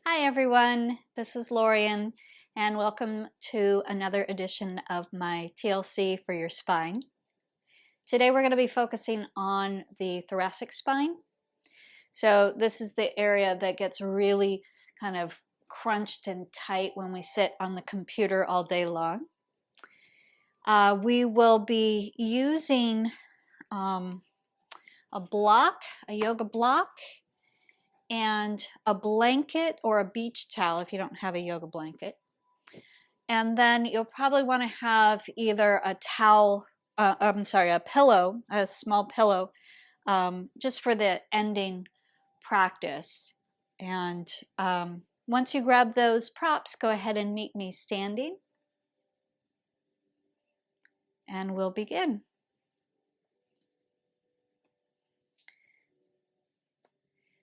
Hi everyone, this is Lorian and welcome to another edition of my TLC for your spine. Today we're going to be focusing on the thoracic spine. So this is the area that gets really kind of crunched and tight when we sit on the computer all day long. We will be using a yoga block, and a blanket or a beach towel if you don't have a yoga blanket. And then you'll probably want to have either a towel, a pillow, a small pillow, just for the ending practice. And once you grab those props, go ahead and meet me standing. And we'll begin.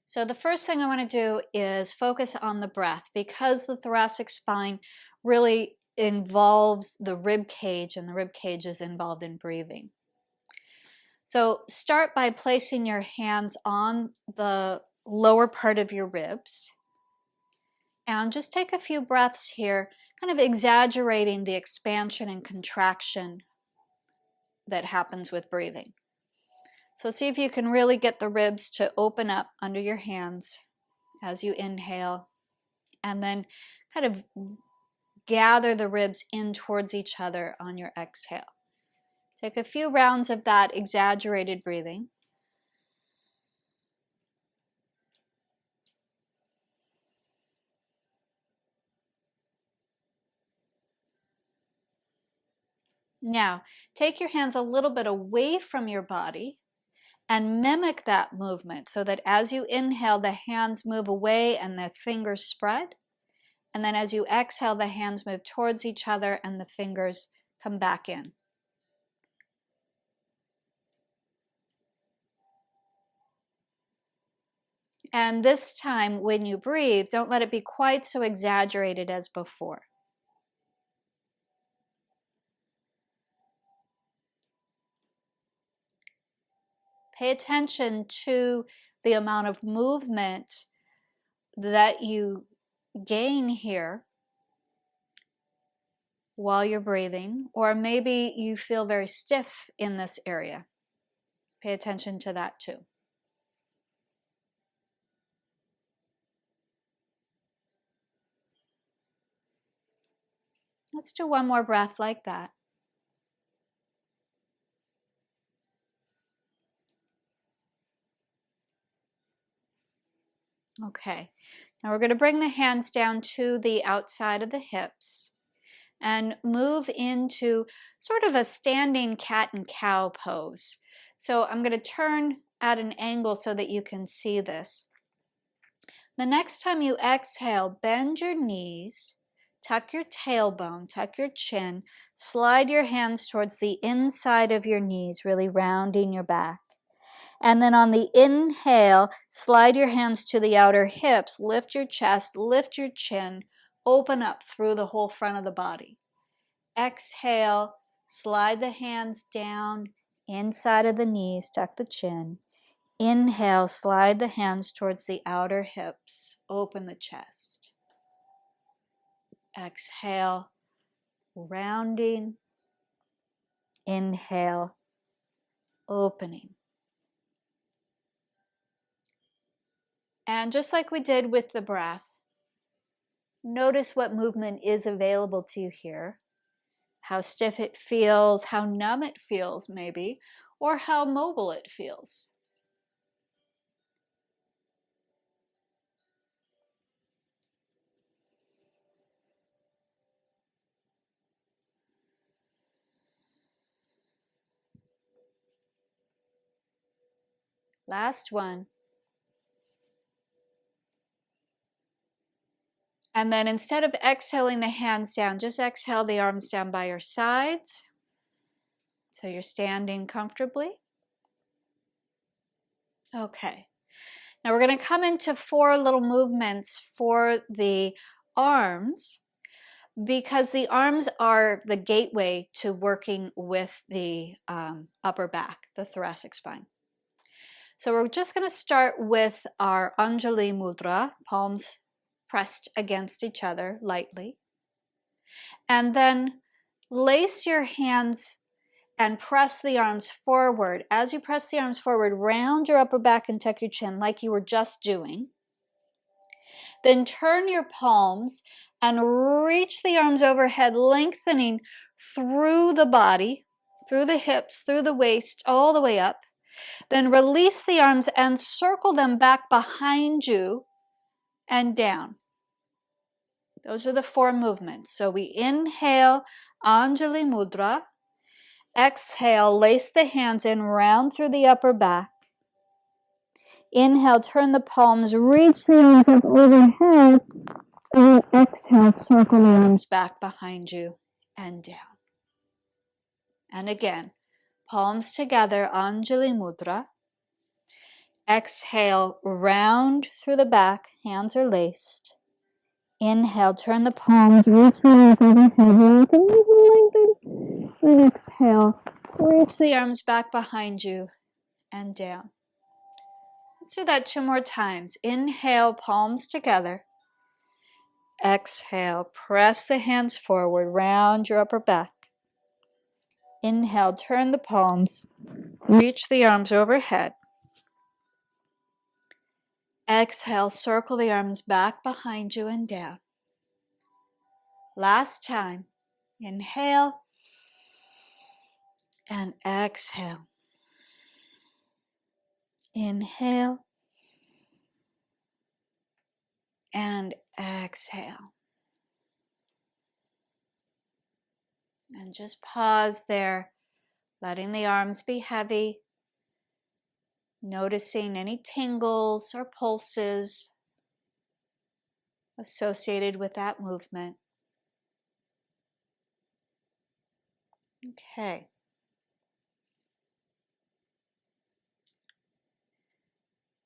So the first thing I want to do is focus on the breath, because the thoracic spine really involves the rib cage, and the rib cage is involved in breathing. So start by placing your hands on the lower part of your ribs, and just take a few breaths here, kind of exaggerating the expansion and contraction that happens with breathing. So see if you can really get the ribs to open up under your hands as you inhale, and then kind of gather the ribs in towards each other on your exhale. Take a few rounds of that exaggerated breathing. Now, take your hands a little bit away from your body and mimic that movement, so that as you inhale, the hands move away and the fingers spread. And then as you exhale, the hands move towards each other and the fingers come back in. And this time, when you breathe, don't let it be quite so exaggerated as before. Pay attention to the amount of movement that you gain here while you're breathing, or maybe you feel very stiff in this area. Pay attention to that too. Let's do one more breath like that. Okay, now we're going to bring the hands down to the outside of the hips and move into sort of a standing cat and cow pose. So I'm going to turn at an angle so that you can see this. The next time you exhale, bend your knees, tuck your tailbone, tuck your chin, slide your hands towards the inside of your knees, really rounding your back. And then on the inhale, slide your hands to the outer hips, lift your chest, lift your chin, open up through the whole front of the body. Exhale, slide the hands down inside of the knees, tuck the chin. Inhale, slide the hands towards the outer hips, open the chest. Exhale, rounding. Inhale, opening. And just like we did with the breath, notice what movement is available to you here, how stiff it feels, how numb it feels maybe, or how mobile it feels. Last one. And then instead of exhaling the hands down, just exhale the arms down by your sides. So you're standing comfortably. Okay. Now we're going to come into 4 little movements for the arms, because the arms are the gateway to working with the upper back, the thoracic spine. So we're just going to start with our Anjali Mudra, palms pressed against each other lightly. And then lace your hands and press the arms forward. As you press the arms forward, round your upper back and tuck your chin like you were just doing. Then turn your palms and reach the arms overhead, lengthening through the body, through the hips, through the waist, all the way up. Then release the arms and circle them back behind you and down. Those are the 4 movements. So we inhale, Anjali Mudra. Exhale, lace the hands in, round through the upper back. Inhale, turn the palms, reach the arms up overhead. And exhale, circle the arms back behind you and down. And again, palms together, Anjali Mudra. Exhale, round through the back, hands are laced. Inhale, turn the palms, reach the arms overhead, lengthen. Then exhale, reach the arms back behind you and down. Let's do that 2 more times. Inhale, palms together. Exhale, press the hands forward, round your upper back. Inhale, turn the palms, reach the arms overhead. Exhale, circle the arms back behind you and down. Last time. Inhale and exhale. Inhale and exhale. And just pause there, letting the arms be heavy, noticing any tingles or pulses associated with that movement. Okay.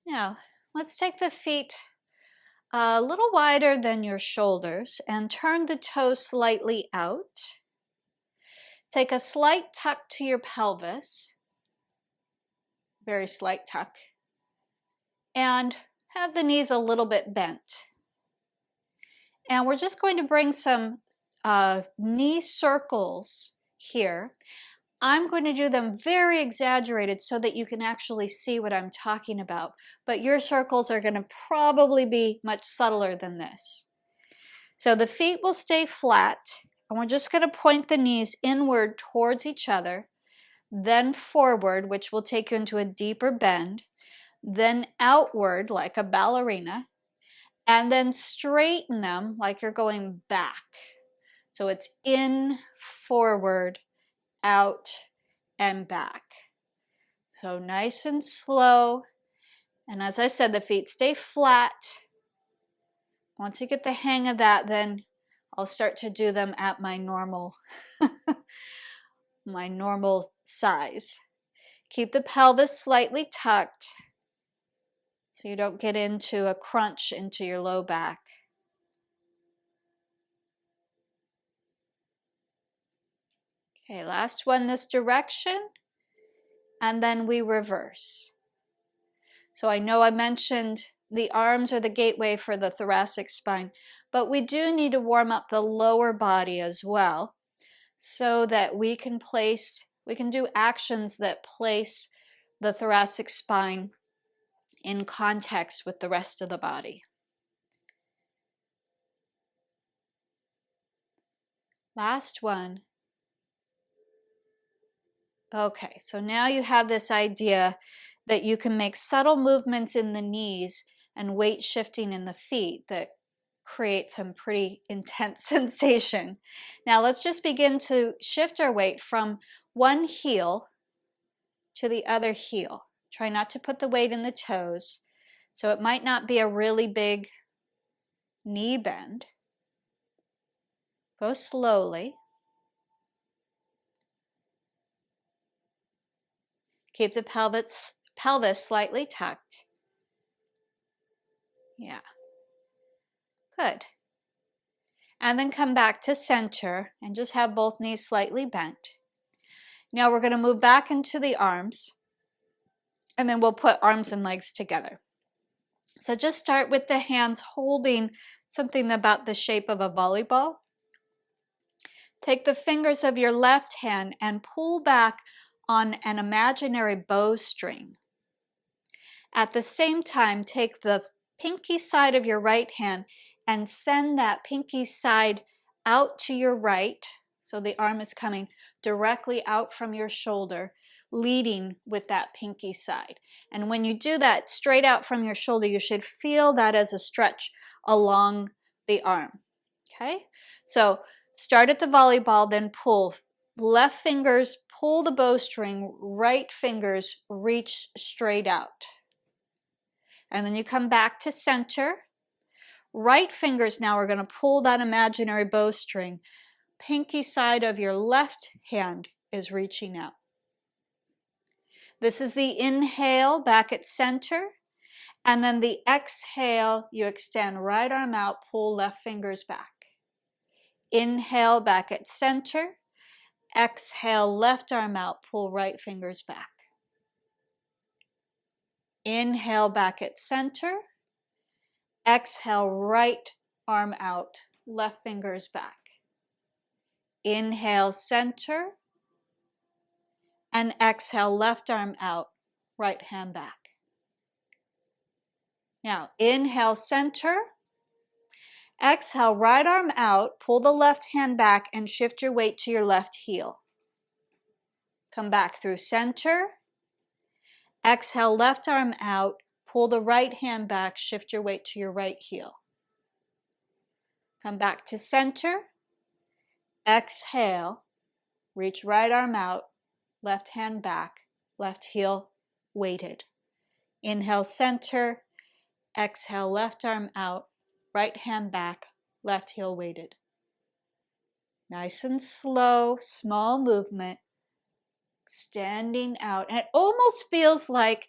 Now, let's take the feet a little wider than your shoulders and turn the toes slightly out. Take a slight tuck to your pelvis, very slight tuck, and have the knees a little bit bent. And we're just going to bring some knee circles here. I'm going to do them very exaggerated so that you can actually see what I'm talking about. But your circles are going to probably be much subtler than this. So the feet will stay flat, and we're just going to point the knees inward towards each other, then forward, which will take you into a deeper bend, then outward like a ballerina, and then straighten them like you're going back. So it's in, forward, out, and back. So nice and slow. And as I said, the feet stay flat. Once you get the hang of that, then I'll start to do them at my normal, my normal size. Keep the pelvis slightly tucked so you don't get into a crunch into your low back. Okay, last one this direction, and then we reverse. So I know I mentioned the arms are the gateway for the thoracic spine, but we do need to warm up the lower body as well so that we can do actions that place the thoracic spine in context with the rest of the body. Last one. Okay, so now you have this idea that you can make subtle movements in the knees and weight shifting in the feet that create some pretty intense sensation. Now let's just begin to shift our weight from one heel to the other heel. Try not to put the weight in the toes, so it might not be a really big knee bend. Go slowly. Keep the pelvis slightly tucked. Yeah. Good. And then come back to center and just have both knees slightly bent. Now we're going to move back into the arms, and then we'll put arms and legs together. So just start with the hands holding something about the shape of a volleyball. Take the fingers of your left hand and pull back on an imaginary bowstring. At the same time, take the pinky side of your right hand and send that pinky side out to your right. So the arm is coming directly out from your shoulder, leading with that pinky side. And when you do that straight out from your shoulder, you should feel that as a stretch along the arm. Okay? So start at the volleyball, then pull. Left fingers pull the bowstring, right fingers reach straight out. And then you come back to center. Right fingers now are going to pull that imaginary bowstring. Pinky side of your left hand is reaching out. This is the inhale back at center. And then the exhale, you extend right arm out, pull left fingers back. Inhale back at center. Exhale, left arm out, pull right fingers back. Inhale back at center. Exhale, right arm out, left fingers back. Inhale, center. And exhale, left arm out, right hand back. Now, inhale, center. Exhale, right arm out, pull the left hand back and shift your weight to your left heel. Come back through center. Exhale, left arm out, pull the right hand back, shift your weight to your right heel. Come back to center. Exhale, reach right arm out, left hand back, left heel weighted. Inhale, center. Exhale, left arm out, right hand back, left heel weighted. Nice and slow, small movement, extending out. And it almost feels like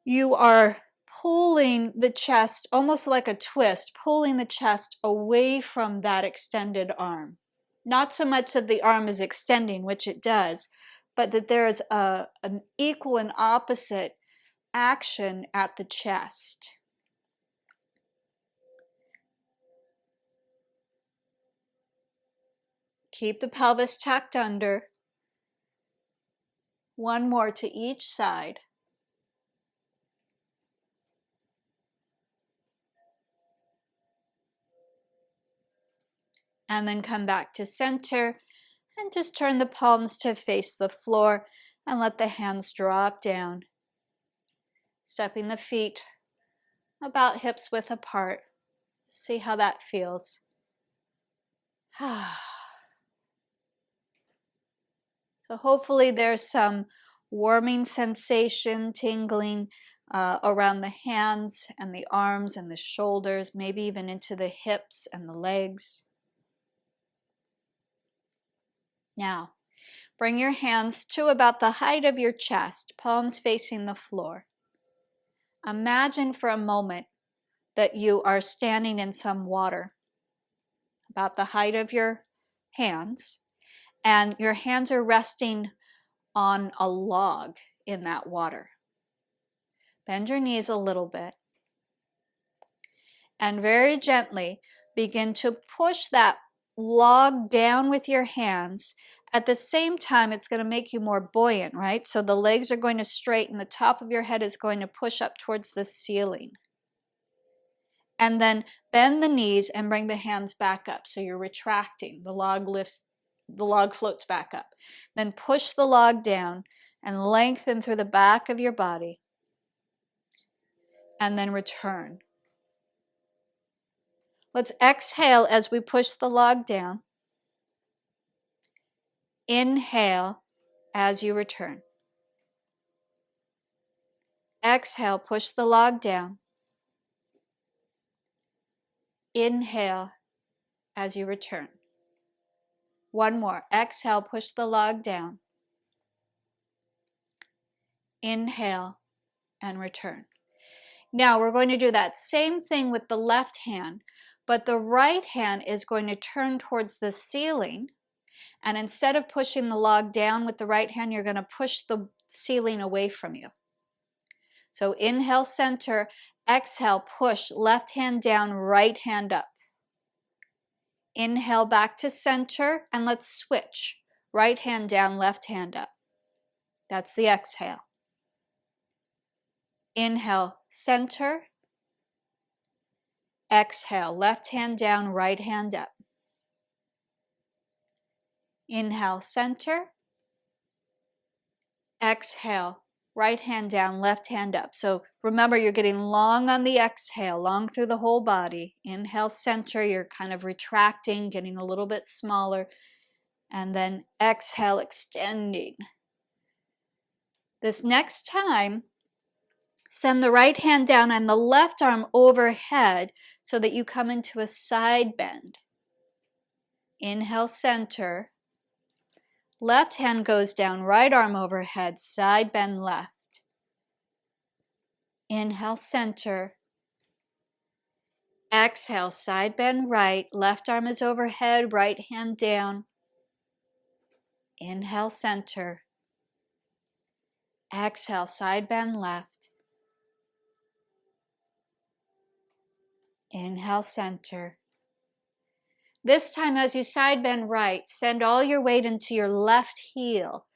you are pulling the chest, almost like a twist, pulling the chest away from that extended arm. Not so much that the arm is extending, which it does, but that there is an equal and opposite action at the chest. Keep the pelvis tucked under. One more to each side. And then come back to center and just turn the palms to face the floor and let the hands drop down. Stepping the feet about hips width apart. See how that feels. So hopefully there's some warming sensation, tingling around the hands and the arms and the shoulders, maybe even into the hips and the legs. Now, bring your hands to about the height of your chest, palms facing the floor. Imagine for a moment that you are standing in some water, about the height of your hands, and your hands are resting on a log in that water. Bend your knees a little bit, and very gently begin to push that log down with your hands. At the same time, it's going to make you more buoyant, right? So the legs are going to straighten, the top of your head is going to push up towards the ceiling. And then bend the knees and bring the hands back up. So you're retracting. The log lifts, the log floats back up. Then push the log down and lengthen through the back of your body. And then return. Let's exhale as we push the log down. Inhale as you return. Exhale, push the log down. Inhale as you return. One more. Exhale, push the log down. Inhale and return. Now we're going to do that same thing with the left hand, but the right hand is going to turn towards the ceiling. And instead of pushing the log down with the right hand, you're going to push the ceiling away from you. So inhale, center. Exhale, push. Left hand down, right hand up. Inhale back to center, and let's switch. Right hand down, left hand up. That's the exhale. Inhale, center. Exhale, left hand down, right hand up. Inhale, center. Exhale, right hand down, left hand up. So remember, you're getting long on the exhale, long through the whole body. Inhale, center, you're kind of retracting, getting a little bit smaller. And then exhale, extending. This next time, send the right hand down and the left arm overhead so that you come into a side bend. Inhale, center. Left hand goes down, right arm overhead, side bend left. Inhale, center. Exhale, side bend right. Left arm is overhead, right hand down. Inhale, center. Exhale, side bend left. Inhale, center. This time as you side bend right, send all your weight into your left heel.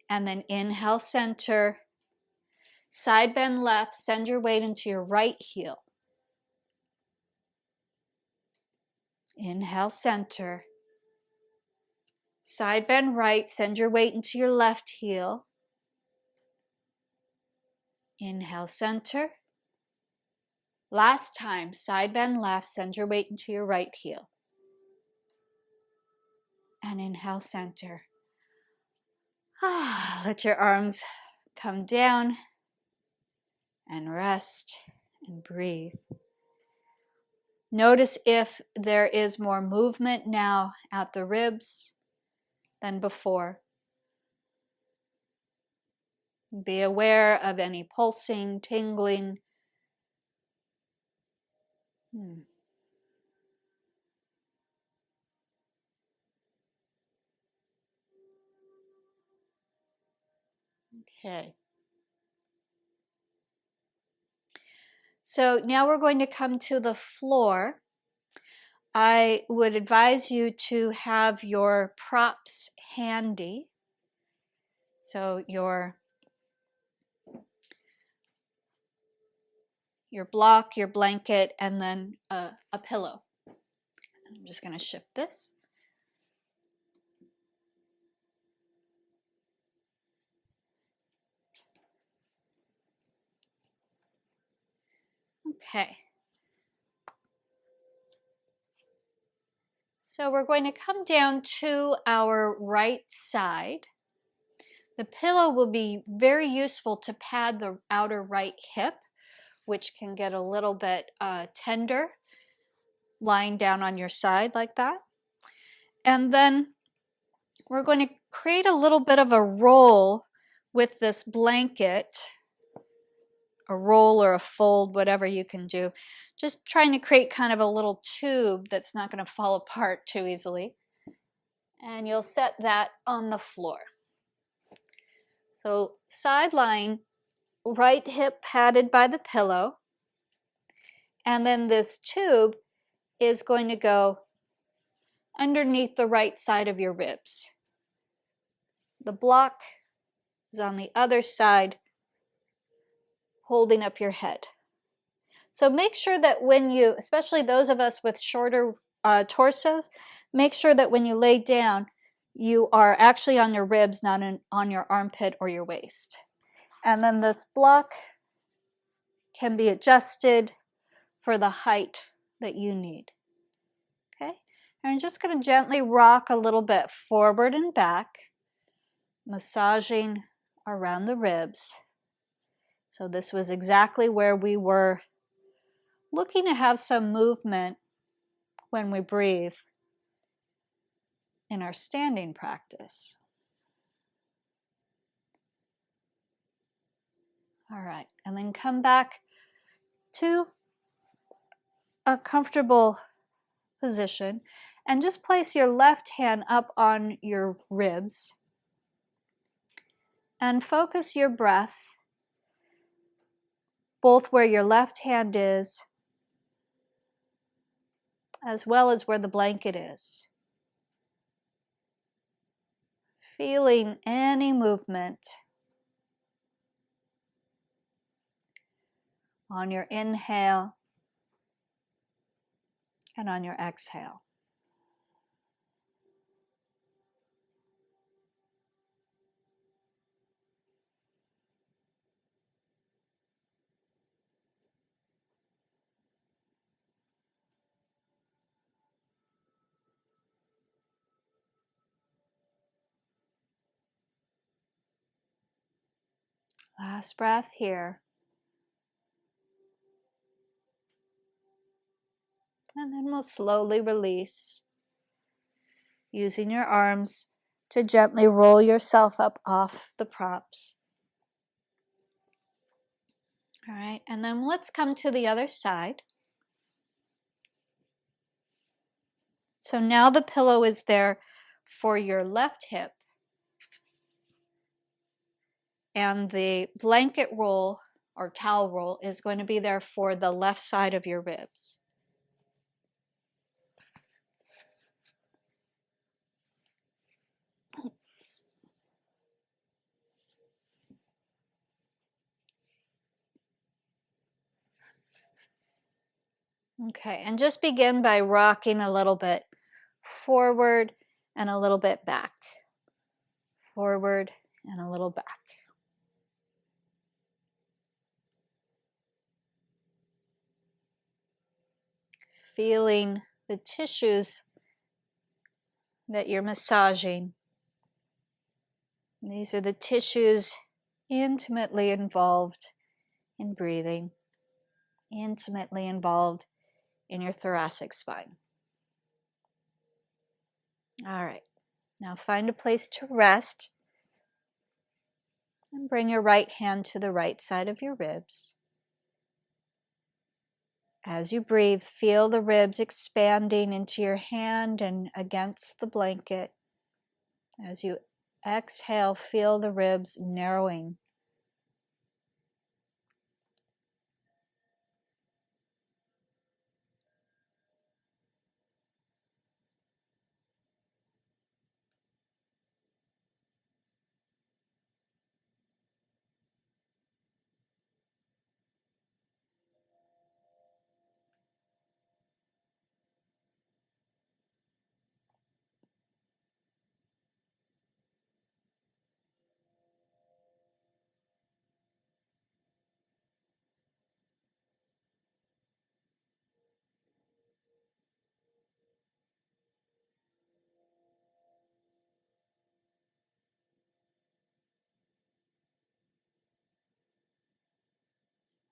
And then inhale, center. Side bend left, send your weight into your right heel. Inhale, center. Side bend right, send your weight into your left heel. Inhale, center. Last time, side bend left, send your weight into your right heel. And inhale, center. Let your arms come down and rest and breathe. Notice if there is more movement now at the ribs than before. Be aware of any pulsing, tingling. Okay. So now we're going to come to the floor. I would advise you to have your props handy. So your block, your blanket, and then a pillow. I'm just going to shift this. Okay. So we're going to come down to our right side. The pillow will be very useful to pad the outer right hip, which can get a little bit tender, lying down on your side like that. And then we're going to create a little bit of a roll with this blanket, a roll or a fold, whatever you can do. Just trying to create kind of a little tube that's not going to fall apart too easily. And you'll set that on the floor. So side lying, right hip padded by the pillow. And then this tube is going to go underneath the right side of your ribs. The block is on the other side, holding up your head. So make sure that when you, especially those of us with shorter torsos, make sure that when you lay down, you are actually on your ribs, not on your armpit or your waist. And then this block can be adjusted for the height that you need. Okay? And I'm just going to gently rock a little bit forward and back, massaging around the ribs. So this was exactly where we were looking to have some movement when we breathe in our standing practice. All right, and then come back to a comfortable position and just place your left hand up on your ribs And focus your breath both where your left hand is as well as where the blanket is. Feeling any movement on your inhale and on your exhale. Last breath here. And then we'll slowly release, using your arms to gently roll yourself up off the props. All right, and then let's come to the other side. So now the pillow is there for your left hip, and the blanket roll or towel roll is going to be there for the left side of your ribs. Okay, and just begin by rocking a little bit forward and a little bit back. Forward and a little back. Feeling the tissues that you're massaging. These are the tissues intimately involved in breathing, intimately involved in your thoracic spine. All right, now find a place to rest and bring your right hand to the right side of your ribs. As you breathe, feel the ribs expanding into your hand and against the blanket. As you exhale, feel the ribs narrowing.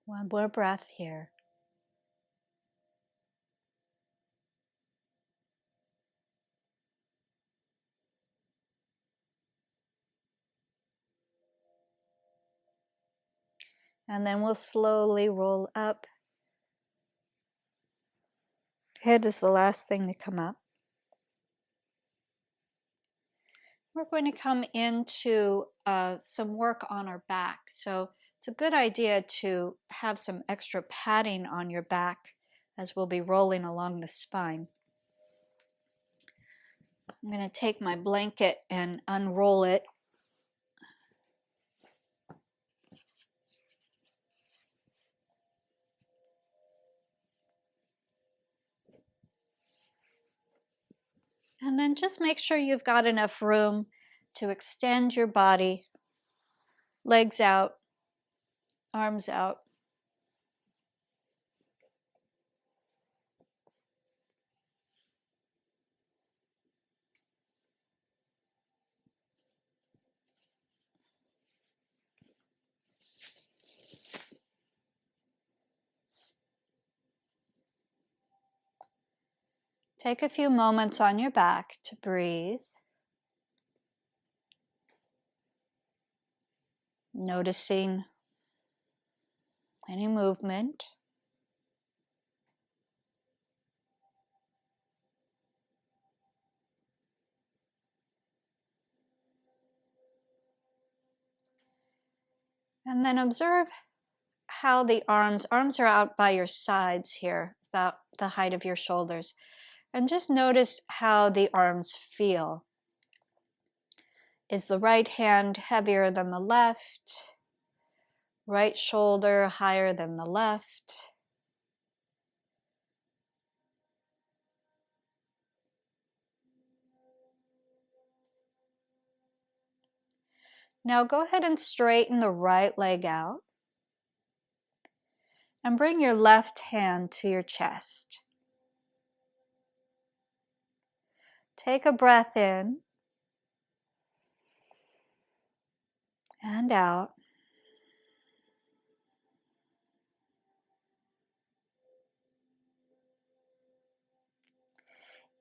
One more breath here. And then we'll slowly roll up. Head is the last thing to come up. We're going to come into some work on our back. So it's a good idea to have some extra padding on your back as we'll be rolling along the spine. I'm going to take my blanket and unroll it. And then just make sure you've got enough room to extend your body, legs out, arms out. Take a few moments on your back to breathe. Noticing any movement. And then observe how the arms are out by your sides here, about the height of your shoulders. And just notice how the arms feel. Is the right hand heavier than the left? Right shoulder higher than the left? Now go ahead and straighten the right leg out. And bring your left hand to your chest. Take a breath in and out.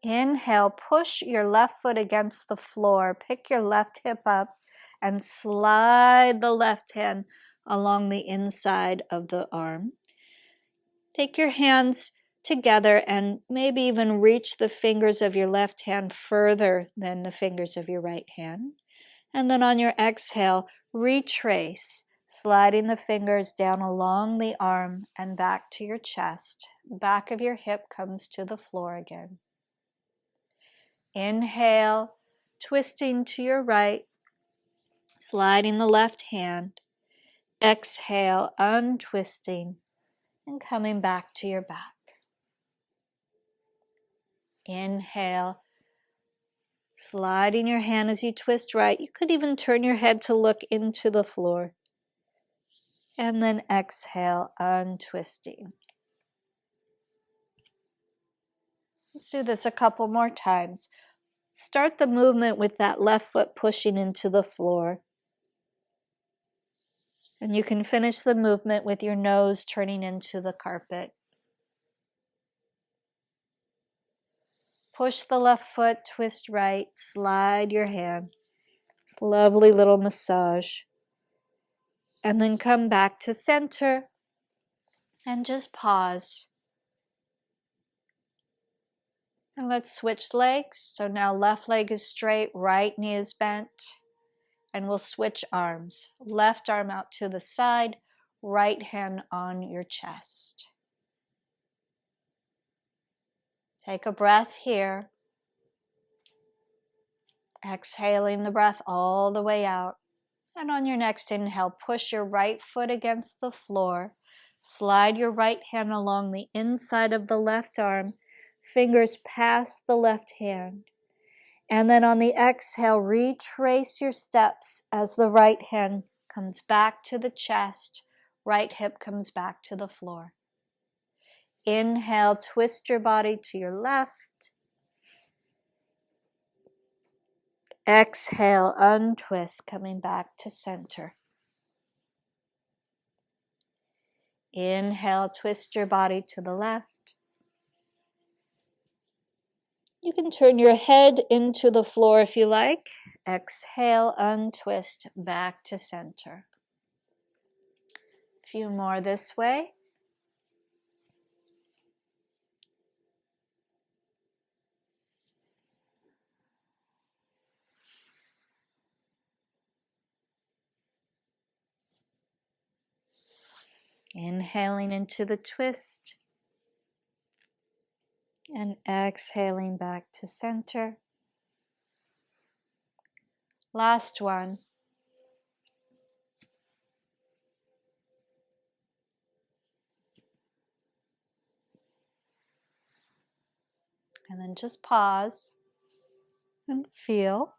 Inhale, push your left foot against the floor. Pick your left hip up and slide the left hand along the inside of the arm. Take your hands together and maybe even reach the fingers of your left hand further than the fingers of your right hand. And then on your exhale, retrace, sliding the fingers down along the arm and back to your chest. Back of your hip comes to the floor again. Inhale, twisting to your right, sliding the left hand. Exhale, untwisting and coming back to your back. Inhale, sliding your hand as you twist right. You could even turn your head to look into the floor. And then exhale, untwisting. Let's do this a couple more times. Start the movement with that left foot pushing into the floor. And you can finish the movement with your nose turning into the carpet. Push the left foot, twist right, slide your hand. Lovely little massage. And then come back to center and just pause. And let's switch legs. So now left leg is straight, right knee is bent. And we'll switch arms. Left arm out to the side, right hand on your chest. Take a breath here. Exhaling the breath all the way out. And on your next inhale, push your right foot against the floor. Slide your right hand along the inside of the left arm. Fingers past the left hand. And then on the exhale, retrace your steps as the right hand comes back to the chest. Right hip comes back to the floor. Inhale, twist your body to your left. Exhale, untwist, coming back to center. Inhale, twist your body to the left. You can turn your head into the floor if you like. Exhale, untwist, back to center. A few more this way. Inhaling into the twist. And exhaling back to center. Last one. And then just pause and feel.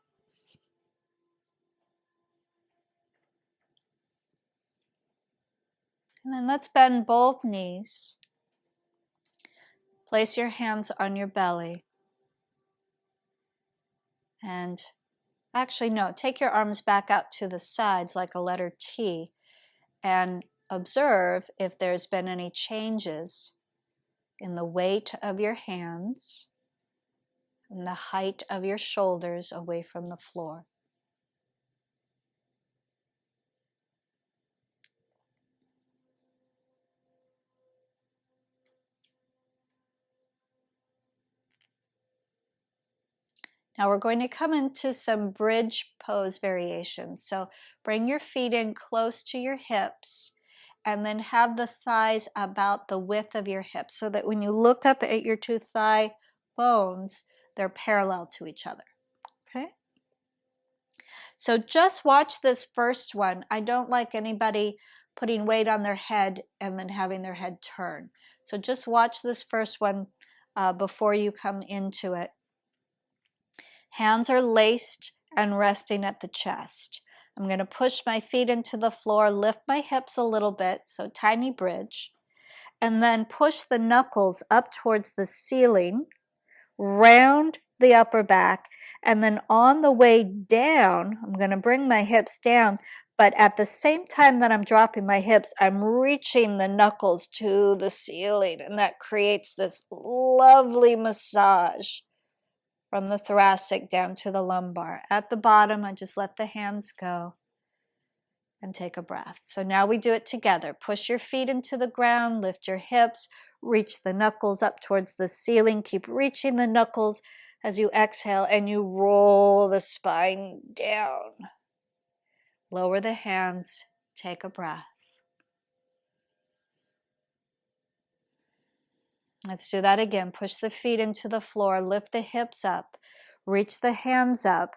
And then let's bend both knees. Place your hands on your belly. And actually, no, take your arms back out to the sides like a letter T. And observe if there's been any changes in the weight of your hands and the height of your shoulders away from the floor. Now we're going to come into some bridge pose variations. So bring your feet in close to your hips and then have the thighs about the width of your hips so that when you look up at your two thigh bones, they're parallel to each other. Okay? So just watch this first one. I don't like anybody putting weight on their head and then having their head turn. So just watch this first one before you come into it. Hands are laced and resting at the chest. I'm going to push my feet into the floor, lift my hips a little bit, so tiny bridge, and then push the knuckles up towards the ceiling, round the upper back, and then on the way down, I'm going to bring my hips down, but at the same time that I'm dropping my hips, I'm reaching the knuckles to the ceiling, and that creates this lovely massage from the thoracic down to the lumbar. At the bottom, I just let the hands go and take a breath. So now we do it together. Push your feet into the ground, lift your hips, reach the knuckles up towards the ceiling. Keep reaching the knuckles as you exhale and you roll the spine down. Lower the hands, take a breath. Let's do that again. Push the feet into the floor, lift the hips up, reach the hands up.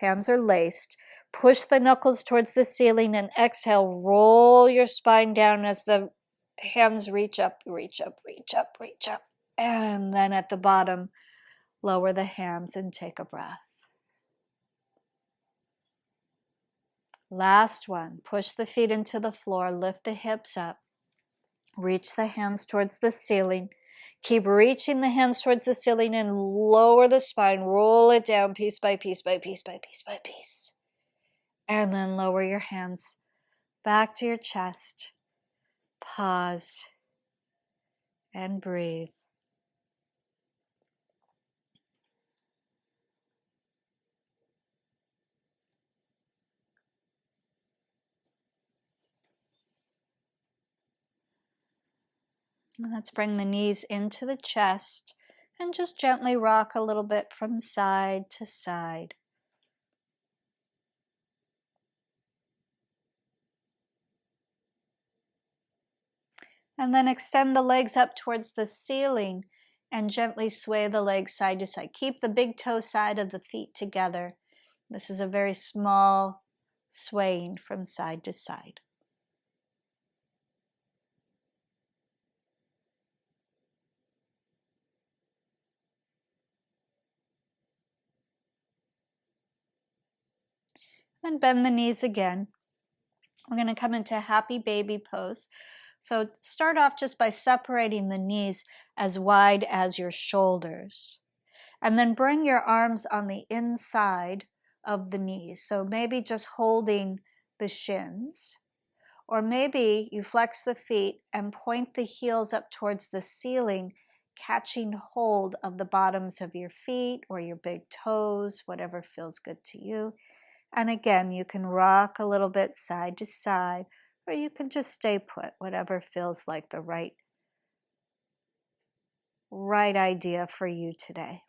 Hands are laced. Push the knuckles towards the ceiling and exhale. Roll your spine down as the hands reach up, reach up, reach up, reach up. And then at the bottom, lower the hands and take a breath. Last one. Push the feet into the floor, lift the hips up. Reach the hands towards the ceiling. Keep reaching the hands towards the ceiling and lower the spine. Roll it down piece by piece by piece by piece by piece. And then lower your hands back to your chest. Pause and breathe. And let's bring the knees into the chest and just gently rock a little bit from side to side. And then extend the legs up towards the ceiling and gently sway the legs side to side. Keep the big toe side of the feet together. This is a very small swaying from side to side. Then bend the knees again. We're going to come into happy baby pose. So start off just by separating the knees as wide as your shoulders. And then bring your arms on the inside of the knees. So maybe just holding the shins. Or maybe you flex the feet and point the heels up towards the ceiling, catching hold of the bottoms of your feet or your big toes, whatever feels good to you. And again, you can rock a little bit side to side, or you can just stay put, whatever feels like the right idea for you today.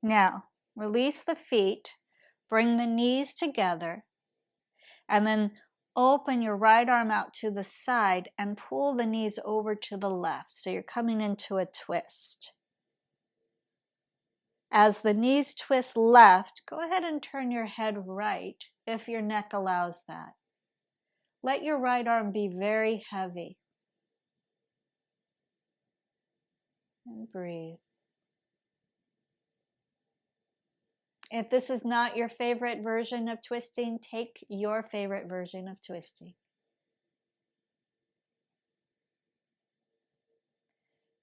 Now, release the feet, bring the knees together, and then open your right arm out to the side and pull the knees over to the left. So you're coming into a twist. As the knees twist left, go ahead and turn your head right if your neck allows that. Let your right arm be very heavy. And breathe. If this is not your favorite version of twisting, take your favorite version of twisting.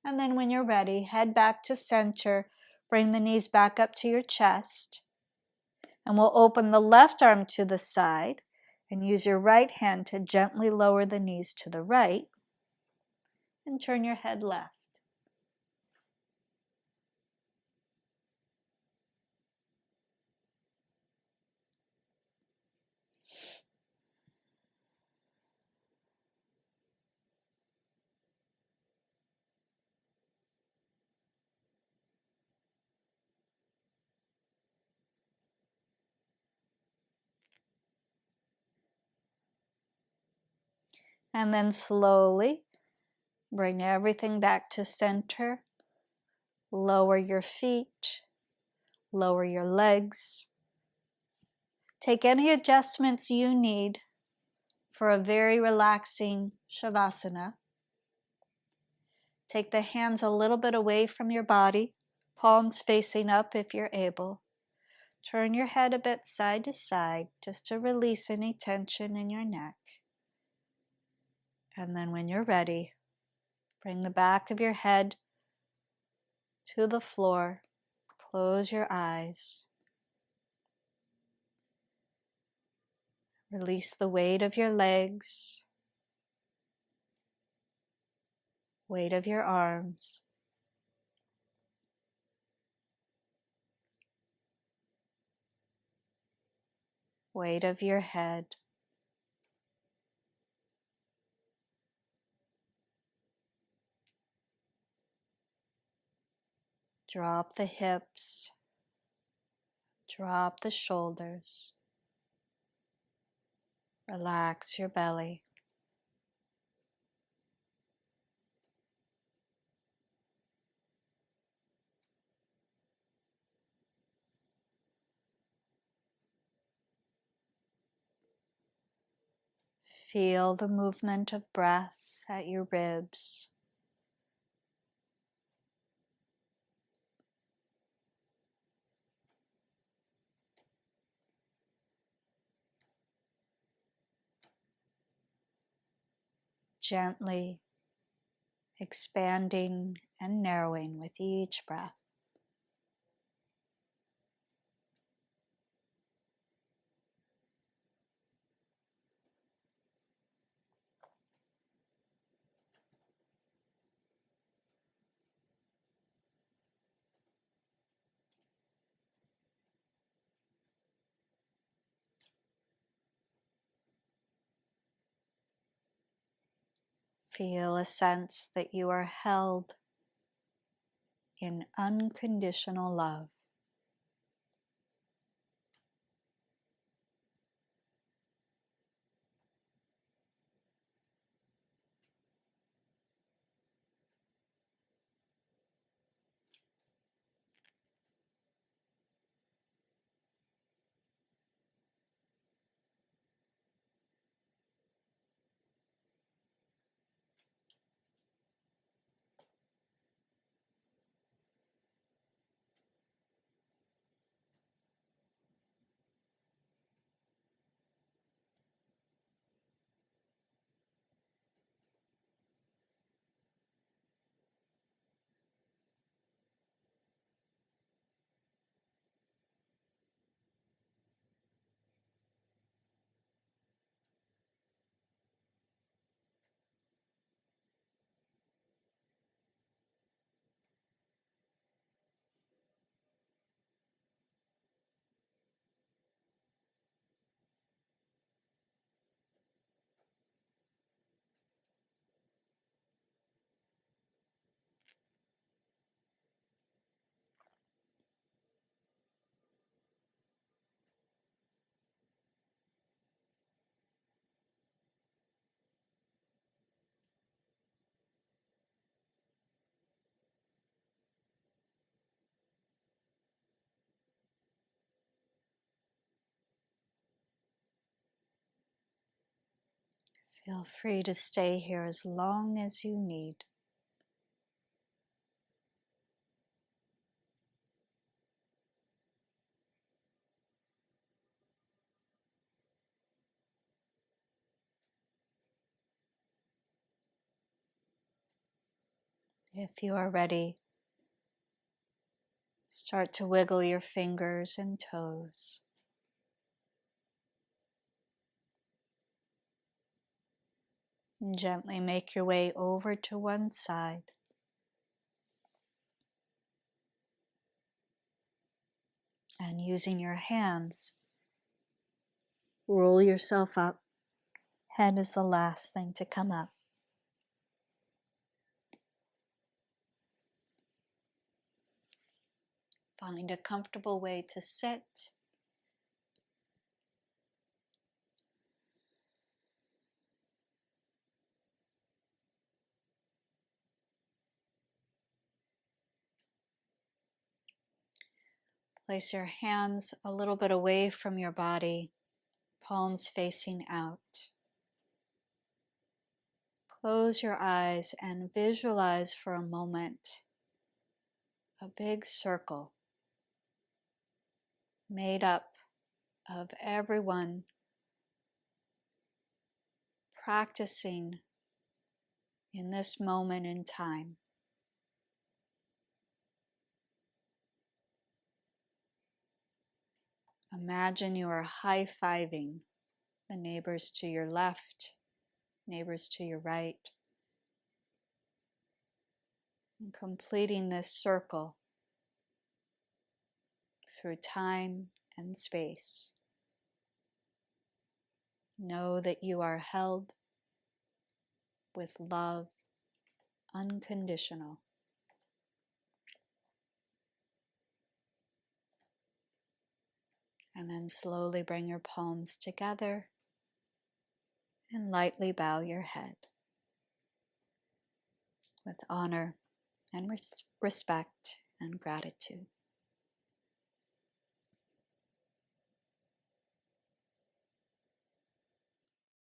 And then when you're ready, head back to center. Bring the knees back up to your chest. And we'll open the left arm to the side and use your right hand to gently lower the knees to the right and turn your head left. And then slowly bring everything back to center. Lower your feet, lower your legs. Take any adjustments you need for a very relaxing Shavasana. Take the hands a little bit away from your body, palms facing up if you're able. Turn your head a bit side to side just to release any tension in your neck. And then when you're ready, bring the back of your head to the floor. Close your eyes. Release the weight of your legs, weight of your arms. Weight of your head. Drop the hips. Drop the shoulders. Relax your belly. Feel the movement of breath at your ribs. Gently expanding and narrowing with each breath. Feel a sense that you are held in unconditional love. Feel free to stay here as long as you need. If you are ready, start to wiggle your fingers and toes. And gently make your way over to one side. And using your hands, roll yourself up. Head is the last thing to come up. Find a comfortable way to sit. Place your hands a little bit away from your body, palms facing out. Close your eyes and visualize for a moment a big circle made up of everyone practicing in this moment in time. Imagine you are high-fiving the neighbors to your left, neighbors to your right, and completing this circle through time and space. Know that you are held with love, unconditional. And then slowly bring your palms together and lightly bow your head with honor and respect and gratitude.